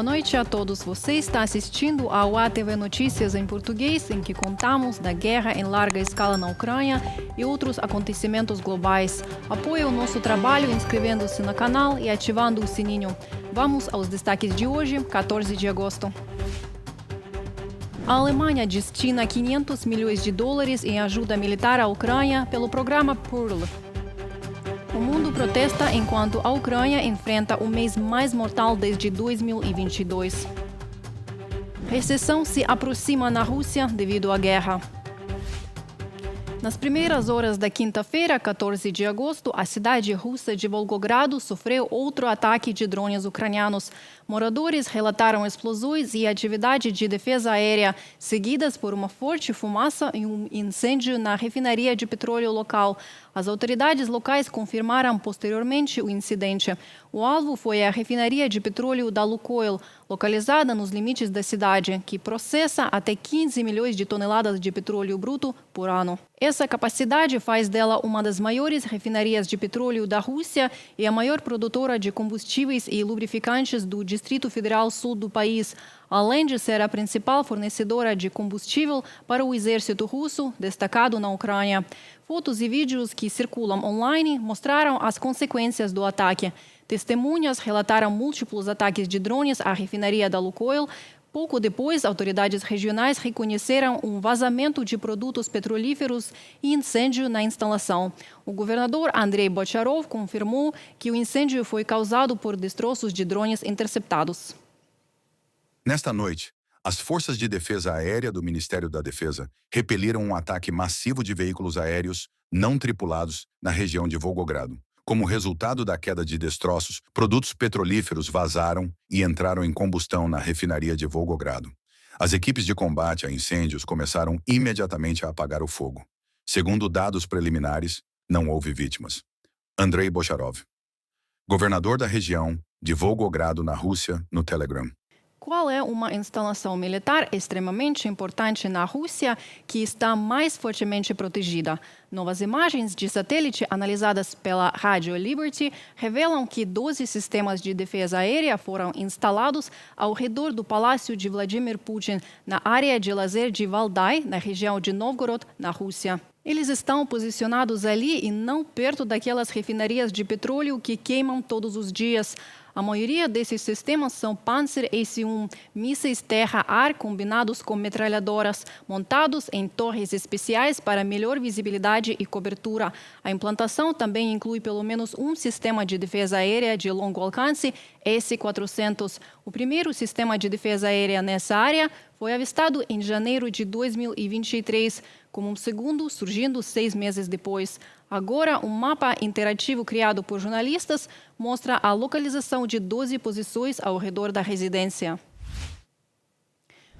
Boa noite a todos. Você está assistindo ao ATV Notícias em português, em que contamos da guerra em larga escala na Ucrânia e outros acontecimentos globais. Apoie o nosso trabalho inscrevendo-se no canal e ativando o sininho. Vamos aos destaques de hoje, 14 de agosto. A Alemanha destina 500 milhões de dólares em ajuda militar à Ucrânia pelo programa PURL. O mundo protesta enquanto a Ucrânia enfrenta o mês mais mortal desde 2022. Recessão se aproxima na Rússia devido à guerra. Nas primeiras horas da quinta-feira, 14 de agosto, a cidade russa de Volgogrado sofreu outro ataque de drones ucranianos. Moradores relataram explosões e atividade de defesa aérea, seguidas por uma forte fumaça e um incêndio na refinaria de petróleo local. As autoridades locais confirmaram posteriormente o incidente. O alvo foi a refinaria de petróleo da Lukoil, localizada nos limites da cidade, que processa até 15 milhões de toneladas de petróleo bruto por ano. Essa capacidade faz dela uma das maiores refinarias de petróleo da Rússia e a maior produtora de combustíveis e lubrificantes do Distrito Federal Sul do país, além de ser a principal fornecedora de combustível para o exército russo, destacado na Ucrânia. Fotos e vídeos que circulam online mostraram as consequências do ataque. Testemunhas relataram múltiplos ataques de drones à refinaria da Lukoil. Pouco depois, autoridades regionais reconheceram um vazamento de produtos petrolíferos e incêndio na instalação. O governador Andrei Bocharov confirmou que o incêndio foi causado por destroços de drones interceptados. Nesta noite, as Forças de Defesa Aérea do Ministério da Defesa repeliram um ataque massivo de veículos aéreos não tripulados na região de Volgogrado. Como resultado da queda de destroços, produtos petrolíferos vazaram e entraram em combustão na refinaria de Volgogrado. As equipes de combate a incêndios começaram imediatamente a apagar o fogo. Segundo dados preliminares, não houve vítimas. Andrei Bocharov, governador da região de Volgogrado, na Rússia, no Telegram. Qual é uma instalação militar extremamente importante na Rússia que está mais fortemente protegida? Novas imagens de satélite analisadas pela Rádio Liberty revelam que 12 sistemas de defesa aérea foram instalados ao redor do Palácio de Vladimir Putin, na área de lazer de Valdai, na região de Novgorod, na Rússia. Eles estão posicionados ali e não perto daquelas refinarias de petróleo que queimam todos os dias. A maioria desses sistemas são Panzer S-1, mísseis terra-ar combinados com metralhadoras, montados em torres especiais para melhor visibilidade e cobertura. A implantação também inclui pelo menos um sistema de defesa aérea de longo alcance, S-400. O primeiro sistema de defesa aérea nessa área foi avistado em janeiro de 2023, como um segundo surgindo 6 meses depois. Agora, um mapa interativo criado por jornalistas mostra a localização de 12 posições ao redor da residência.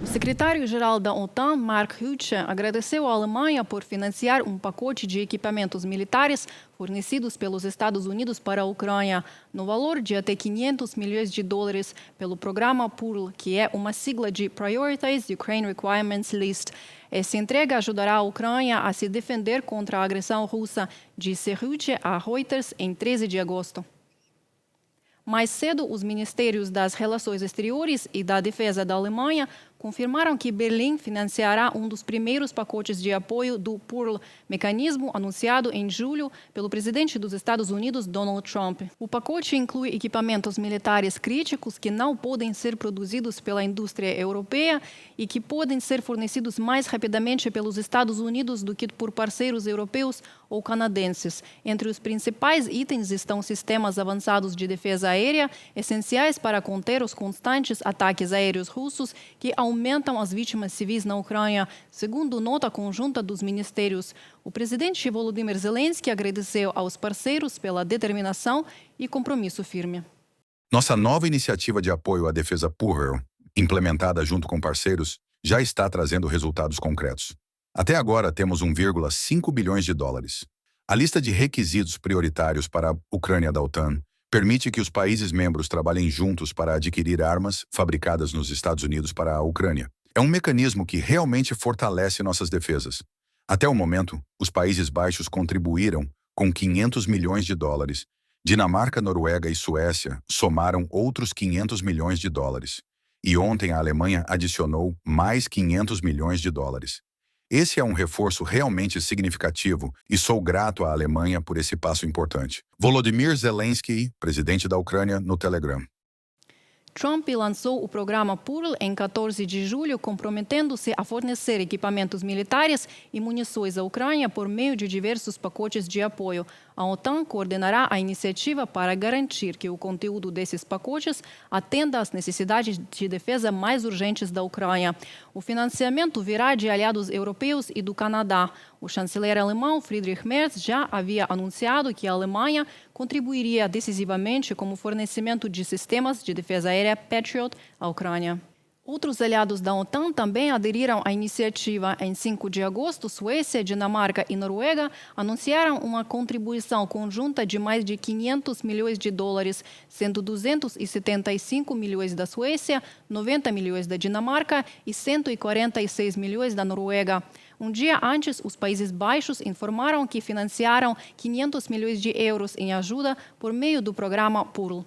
O secretário-geral da OTAN, Mark Rutte, agradeceu à Alemanha por financiar um pacote de equipamentos militares fornecidos pelos Estados Unidos para a Ucrânia, no valor de até 500 milhões de dólares, pelo programa PURL, que é uma sigla de Prioritized Ukraine Requirements List. Essa entrega ajudará a Ucrânia a se defender contra a agressão russa, disse Rutte a Reuters em 13 de agosto. Mais cedo, os ministérios das Relações Exteriores e da Defesa da Alemanha confirmaram que Berlim financiará um dos primeiros pacotes de apoio do PURL, mecanismo anunciado em julho pelo presidente dos Estados Unidos, Donald Trump. O pacote inclui equipamentos militares críticos que não podem ser produzidos pela indústria europeia e que podem ser fornecidos mais rapidamente pelos Estados Unidos do que por parceiros europeus ou canadenses. Entre os principais itens estão sistemas avançados de defesa aérea, essenciais para conter os constantes ataques aéreos russos que aumentam as vítimas civis na Ucrânia, segundo nota conjunta dos ministérios. O presidente Volodymyr Zelensky agradeceu aos parceiros pela determinação e compromisso firme. Nossa nova iniciativa de apoio à defesa PURL, implementada junto com parceiros, já está trazendo resultados concretos. Até agora, temos 1,5 bilhões de dólares. A lista de requisitos prioritários para a Ucrânia da OTAN permite que os países membros trabalhem juntos para adquirir armas fabricadas nos Estados Unidos para a Ucrânia. É um mecanismo que realmente fortalece nossas defesas. Até o momento, os Países Baixos contribuíram com 500 milhões de dólares, Dinamarca, Noruega e Suécia somaram outros 500 milhões de dólares. E ontem a Alemanha adicionou mais 500 milhões de dólares. Esse é um reforço realmente significativo e sou grato à Alemanha por esse passo importante. Volodymyr Zelensky, presidente da Ucrânia, no Telegram. Trump lançou o programa Pearl em 14 de julho, comprometendo-se a fornecer equipamentos militares e munições à Ucrânia por meio de diversos pacotes de apoio. A OTAN coordenará a iniciativa para garantir que o conteúdo desses pacotes atenda às necessidades de defesa mais urgentes da Ucrânia. O financiamento virá de aliados europeus e do Canadá. O chanceler alemão Friedrich Merz já havia anunciado que a Alemanha contribuiria decisivamente com o fornecimento de sistemas de defesa aérea Patriot à Ucrânia. Outros aliados da OTAN também aderiram à iniciativa. Em 5 de agosto, Suécia, Dinamarca e Noruega anunciaram uma contribuição conjunta de mais de 500 milhões de dólares, sendo 275 milhões da Suécia, 90 milhões da Dinamarca e 146 milhões da Noruega. Um dia antes, os Países Baixos informaram que financiaram 500 milhões de euros em ajuda por meio do programa Pearl.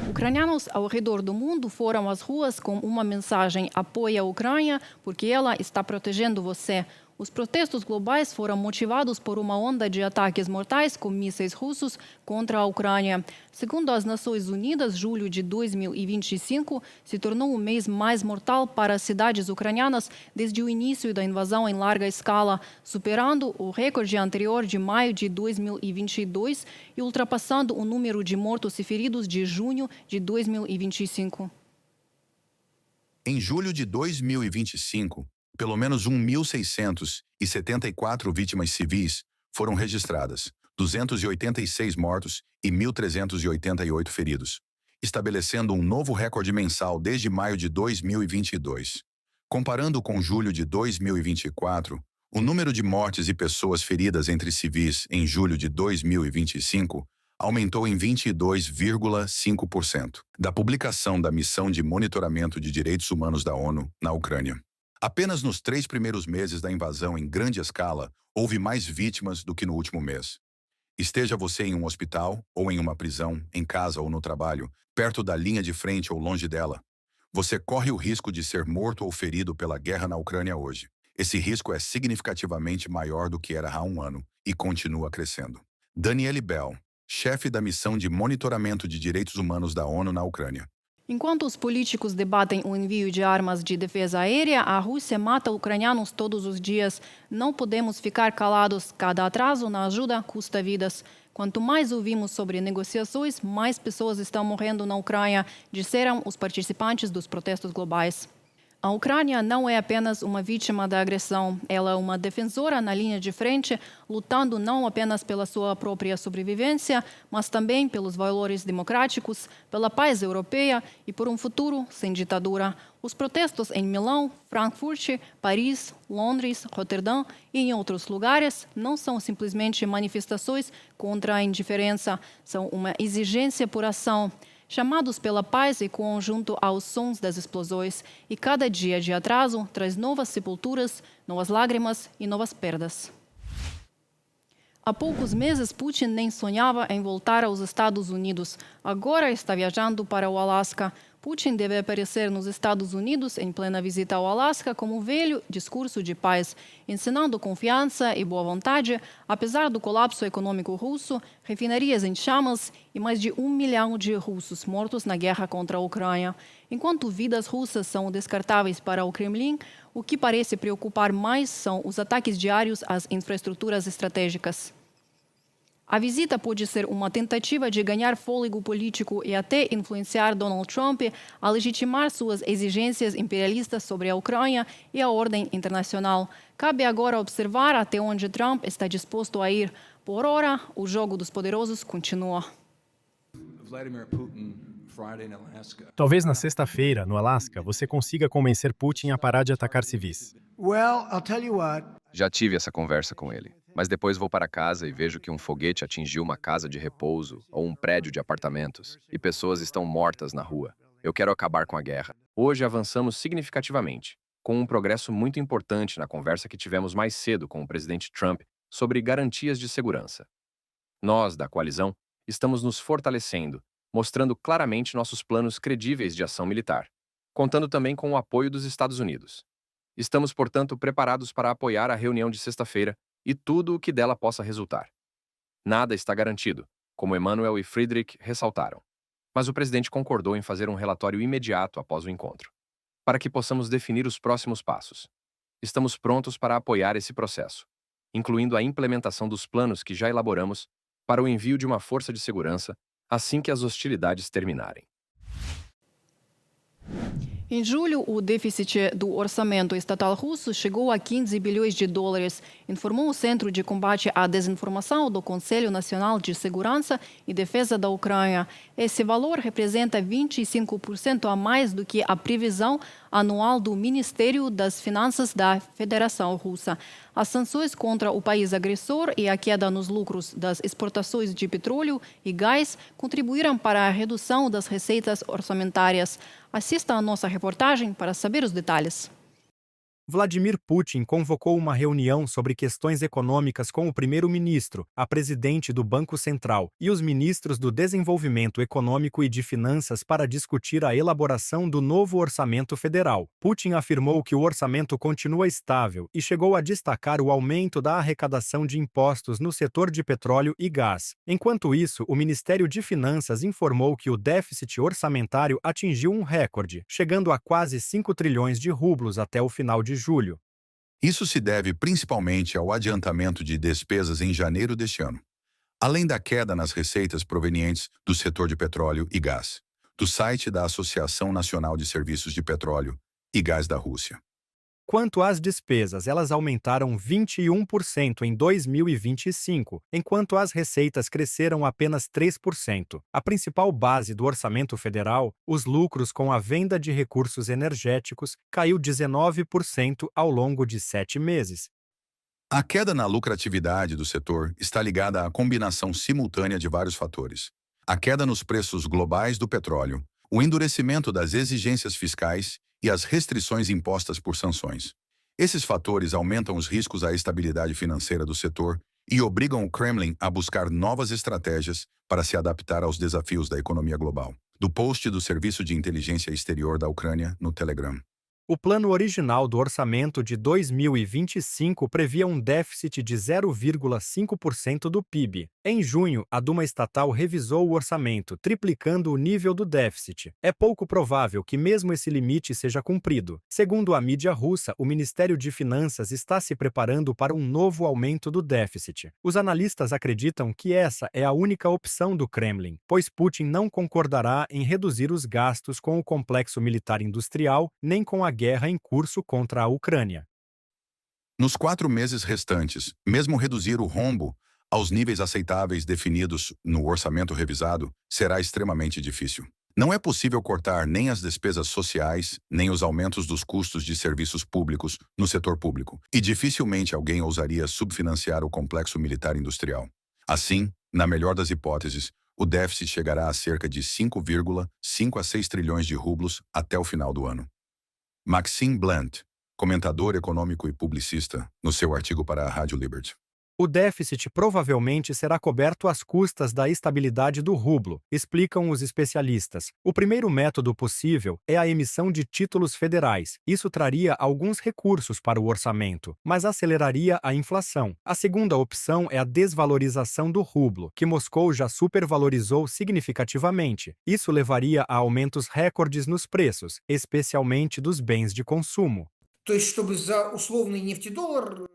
Ucranianos ao redor do mundo foram às ruas com uma mensagem: apoie a Ucrânia porque ela está protegendo você. Os protestos globais foram motivados por uma onda de ataques mortais com mísseis russos contra a Ucrânia. Segundo as Nações Unidas, julho de 2025 se tornou o mês mais mortal para as cidades ucranianas desde o início da invasão em larga escala, superando o recorde anterior de maio de 2022 e ultrapassando o número de mortos e feridos de junho de 2025. Em julho de 2025, pelo menos 1.674 vítimas civis foram registradas, 286 mortos e 1.388 feridos, estabelecendo um novo recorde mensal desde maio de 2022. Comparando com julho de 2024, o número de mortes e pessoas feridas entre civis em julho de 2025 aumentou em 22,5%, da publicação da Missão de Monitoramento de Direitos Humanos da ONU na Ucrânia. Apenas nos 3 primeiros meses da invasão em grande escala, houve mais vítimas do que no último mês. Esteja você em um hospital, ou em uma prisão, em casa ou no trabalho, perto da linha de frente ou longe dela, você corre o risco de ser morto ou ferido pela guerra na Ucrânia hoje. Esse risco é significativamente maior do que era há um ano e continua crescendo. Danielle Bell, chefe da Missão de Monitoramento de Direitos Humanos da ONU na Ucrânia. Enquanto os políticos debatem o envio de armas de defesa aérea, a Rússia mata ucranianos todos os dias. Não podemos ficar calados. Cada atraso na ajuda custa vidas. Quanto mais ouvimos sobre negociações, mais pessoas estão morrendo na Ucrânia, disseram os participantes dos protestos globais. A Ucrânia não é apenas uma vítima da agressão, ela é uma defensora na linha de frente, lutando não apenas pela sua própria sobrevivência, mas também pelos valores democráticos, pela paz europeia e por um futuro sem ditadura. Os protestos em Milão, Frankfurt, Paris, Londres, Roterdã e em outros lugares não são simplesmente manifestações contra a indiferença, são uma exigência por ação. Chamados pela paz e conjunto aos sons das explosões, e cada dia de atraso traz novas sepulturas, novas lágrimas e novas perdas. Há poucos meses, Putin nem sonhava em voltar aos Estados Unidos. Agora está viajando para o Alasca. Putin deve aparecer nos Estados Unidos em plena visita ao Alasca como um velho discurso de paz, ensinando confiança e boa vontade, apesar do colapso econômico russo, refinarias em chamas e mais de 1 milhão de russos mortos na guerra contra a Ucrânia. Enquanto vidas russas são descartáveis para o Kremlin, o que parece preocupar mais são os ataques diários às infraestruturas estratégicas. A visita pode ser uma tentativa de ganhar fôlego político e até influenciar Donald Trump a legitimar suas exigências imperialistas sobre a Ucrânia e a ordem internacional. Cabe agora observar até onde Trump está disposto a ir. Por ora, o jogo dos poderosos continua. Talvez na sexta-feira, no Alasca, você consiga convencer Putin a parar de atacar civis. Já tive essa conversa com ele, mas depois vou para casa e vejo que um foguete atingiu uma casa de repouso ou um prédio de apartamentos e pessoas estão mortas na rua. Eu quero acabar com a guerra. Hoje avançamos significativamente, com um progresso muito importante na conversa que tivemos mais cedo com o presidente Trump sobre garantias de segurança. Nós, da coalizão, estamos nos fortalecendo, mostrando claramente nossos planos credíveis de ação militar, contando também com o apoio dos Estados Unidos. Estamos, portanto, preparados para apoiar a reunião de sexta-feira e tudo o que dela possa resultar. Nada está garantido, como Emmanuel e Friedrich ressaltaram. Mas o presidente concordou em fazer um relatório imediato após o encontro, para que possamos definir os próximos passos. Estamos prontos para apoiar esse processo, incluindo a implementação dos planos que já elaboramos para o envio de uma força de segurança assim que as hostilidades terminarem. Em julho, o déficit do orçamento estatal russo chegou a 15 bilhões de dólares, informou o Centro de Combate à Desinformação do Conselho Nacional de Segurança e Defesa da Ucrânia. Esse valor representa 25% a mais do que a previsão anual do Ministério das Finanças da Federação Russa. As sanções contra o país agressor e a queda nos lucros das exportações de petróleo e gás contribuíram para a redução das receitas orçamentárias. Assista a nossa reportagem para saber os detalhes. Vladimir Putin convocou uma reunião sobre questões econômicas com o primeiro-ministro, a presidente do Banco Central e os ministros do Desenvolvimento Econômico e de Finanças para discutir a elaboração do novo orçamento federal. Putin afirmou que o orçamento continua estável e chegou a destacar o aumento da arrecadação de impostos no setor de petróleo e gás. Enquanto isso, o Ministério de Finanças informou que o déficit orçamentário atingiu um recorde, chegando a quase 5 trilhões de rublos até o final de julho. Isso se deve principalmente ao adiantamento de despesas em janeiro deste ano, além da queda nas receitas provenientes do setor de petróleo e gás, do site da Associação Nacional de Serviços de Petróleo e Gás da Rússia. Quanto às despesas, elas aumentaram 21% em 2025, enquanto as receitas cresceram apenas 3%. A principal base do orçamento federal, os lucros com a venda de recursos energéticos, caiu 19% ao longo de 7 meses. A queda na lucratividade do setor está ligada à combinação simultânea de vários fatores. A queda nos preços globais do petróleo, o endurecimento das exigências fiscais e as restrições impostas por sanções. Esses fatores aumentam os riscos à estabilidade financeira do setor e obrigam o Kremlin a buscar novas estratégias para se adaptar aos desafios da economia global. Do post do Serviço de Inteligência Exterior da Ucrânia no Telegram. O plano original do orçamento de 2025 previa um déficit de 0,5% do PIB. Em junho, a Duma estatal revisou o orçamento, triplicando o nível do déficit. É pouco provável que mesmo esse limite seja cumprido. Segundo a mídia russa, o Ministério de Finanças está se preparando para um novo aumento do déficit. Os analistas acreditam que essa é a única opção do Kremlin, pois Putin não concordará em reduzir os gastos com o complexo militar industrial, nem com a guerra em curso contra a Ucrânia. Nos 4 meses restantes, mesmo reduzir o rombo aos níveis aceitáveis definidos no orçamento revisado, será extremamente difícil. Não é possível cortar nem as despesas sociais, nem os aumentos dos custos de serviços públicos no setor público, e dificilmente alguém ousaria subfinanciar o complexo militar industrial. Assim, na melhor das hipóteses, o déficit chegará a cerca de 5,5 a 6 trilhões de rublos até o final do ano. Maxim Blunt, comentador econômico e publicista, no seu artigo para a Rádio Liberty. O déficit provavelmente será coberto às custas da estabilidade do rublo, explicam os especialistas. O primeiro método possível é a emissão de títulos federais. Isso traria alguns recursos para o orçamento, mas aceleraria a inflação. A segunda opção é a desvalorização do rublo, que Moscou já supervalorizou significativamente. Isso levaria a aumentos recordes nos preços, especialmente dos bens de consumo.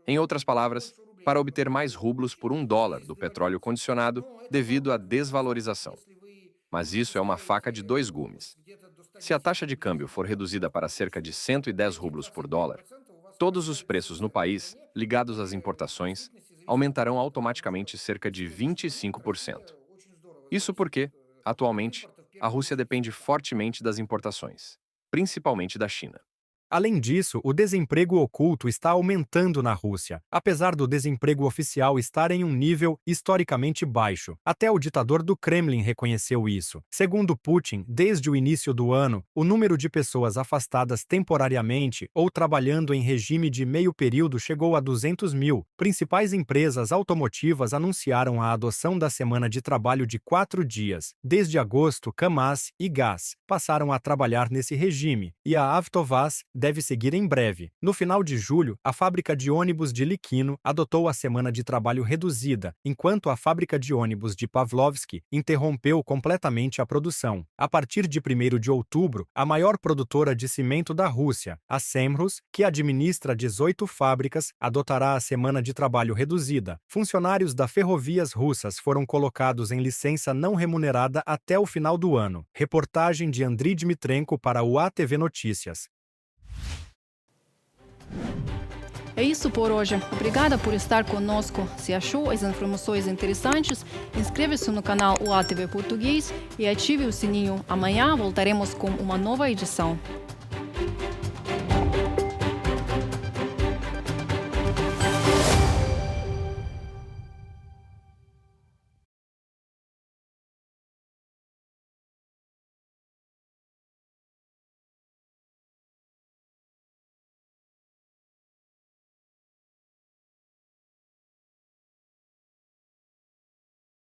Em outras palavras, para obter mais rublos por $1 do petróleo condicionado devido à desvalorização. Mas isso é uma faca de 2 gumes. Se a taxa de câmbio for reduzida para cerca de 110 rublos por dólar, todos os preços no país, ligados às importações, aumentarão automaticamente cerca de 25%. Isso porque, atualmente, a Rússia depende fortemente das importações, principalmente da China. Além disso, o desemprego oculto está aumentando na Rússia, apesar do desemprego oficial estar em um nível historicamente baixo. Até o ditador do Kremlin reconheceu isso. Segundo Putin, desde o início do ano, o número de pessoas afastadas temporariamente ou trabalhando em regime de meio período chegou a 200 mil. Principais empresas automotivas anunciaram a adoção da semana de trabalho de 4 dias. Desde agosto, Kamaz e Gaz passaram a trabalhar nesse regime, e a Avtovaz deve seguir em breve. No final de julho, a fábrica de ônibus de Liquino adotou a semana de trabalho reduzida, enquanto a fábrica de ônibus de Pavlovsk interrompeu completamente a produção. A partir de 1º de outubro, a maior produtora de cimento da Rússia, a Semrus, que administra 18 fábricas, adotará a semana de trabalho reduzida. Funcionários da Ferrovias Russas foram colocados em licença não remunerada até o final do ano. Reportagem de Andriy Dmitrenko para o ATV Notícias. É isso por hoje. Obrigada por estar conosco. Se achou as informações interessantes, inscreva-se no canal UATV Português e ative o sininho. Amanhã voltaremos com uma nova edição.